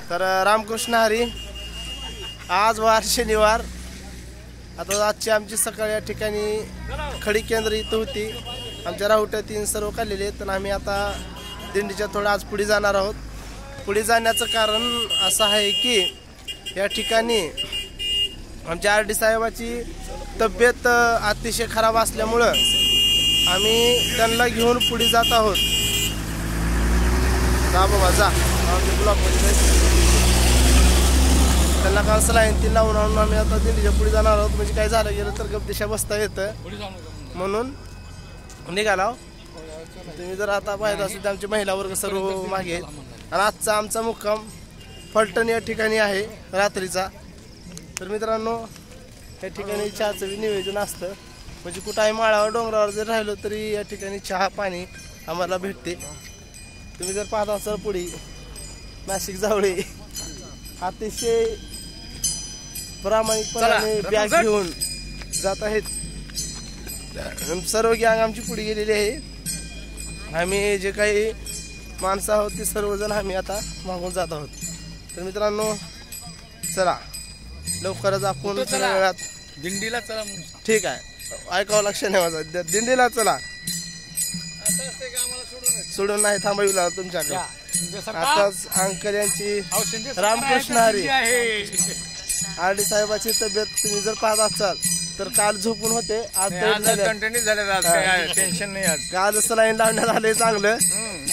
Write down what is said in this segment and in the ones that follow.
तर रामकृष्ण हरी, आज वार शनिवार. आता आजची आमची सकाळ या ठिकाणी खडी केंद्र इथं होती. आमच्या राहुट्या 3 सर्व काढलेले आहेत. तर आम्ही आता दिंडीच्या थोडं आज पुढे जाणार आहोत. पुढे जाण्याचं कारण असं आहे की या ठिकाणी आमच्या RD साहेबाची तब्येत अतिशय खराब असल्यामुळं आम्ही त्यांना घेऊन पुढे जात आहोत. जा बाबा जा, ब्लॉकमध्ये त्यांना काल सलाईन ती लावून आणून आम्ही आता दिंडीच्या पुढे जाणार आहोत. म्हणजे काय झालं गेलं तर गपदिशा बसता येतं म्हणून निघाला. तुम्ही जर आता पाहिलं असेल तर आमची महिला वर्ग सर्व मागे आहेत. आणि आजचा आमचा मुक्काम फलटण या ठिकाणी आहे रात्रीचा. तर मित्रांनो, या ठिकाणी चहाचं नियोजन असतं. म्हणजे कुठंही माळावर डोंगरावर जर राहिलो तरी या ठिकाणी चहा पाणी आम्हाला भेटते. तुम्ही जर पाहत असाल पुढे नाशिक जावळे अतिशय प्रामाणिकपणे बॅग घेऊन जात आहेत. सर्व गँग आमची पुढे गेलेली आहे. आम्ही जे काही माणसं आहोत ते सर्वजण आम्ही आता मागून जात आहोत. तर मित्रांनो, चला लवकरच आपण वेळात दिंडीला चला. ठीक आहे, ऐकावं लक्ष नाही माझं. दिंडीला चला, सोडून नाही थांबविला तुमच्याकडे. आताच अंकल यांची रामकृष्ण हरी RD साहेबाची तब्येत तुम्ही जर पाहत असाल तर काल झोपून होते, आज टेन्शन नाही. आज काल सलाईन लावण्यात आले, चांगलं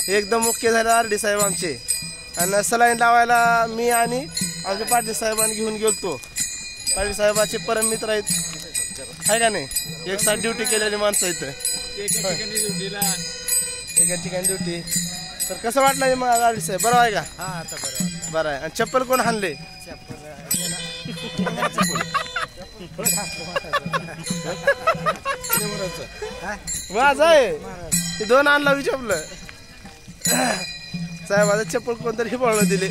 एकदम ओके झाले RD साहेब आमचे. आणि सलाईन लावायला मी आणि आमच्या पाटील साहेबांनी घेऊन गेलतो. पाटील साहेबाचे परम मित्र आहेत, आहे का नाही? एक साथ ड्युटी केलेली माणसं आहेत एका ठिकाणी ड्युटी. तर कसं वाटलं मग RD साहेब? बरं आहे का? बरं आहे. आणि चप्पल कोण हाणले? माझं आहे ते 2 आणला मी चप्पल. साहेबाचं चप्पल कोणतरी हिपळून दिले.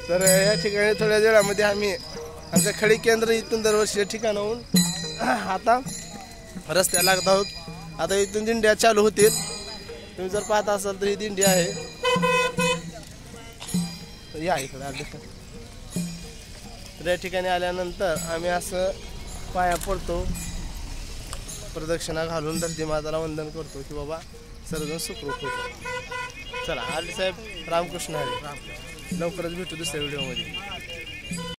तर या ठिकाणी थोड्या वेळामध्ये आम्ही आमच्या खडी केंद्र इथून दरवर्षी ठिकाणाहून आता रस्त्याला लागत आहोत. आता इथून दिंड्या चालू होतील. तुम्ही जर पाहत असाल तर ही दिंडी आहे. या इकडे तर या ठिकाणी आल्यानंतर आम्ही असं पाया पडतो, प्रदक्षिणा घालून धरती माताला वंदन करतो की बाबा सर्वजण सुखरूप होतो. चला RD साहेब, रामकृष्ण हरी. लवकरच भेटू दुसऱ्या व्हिडिओमध्ये.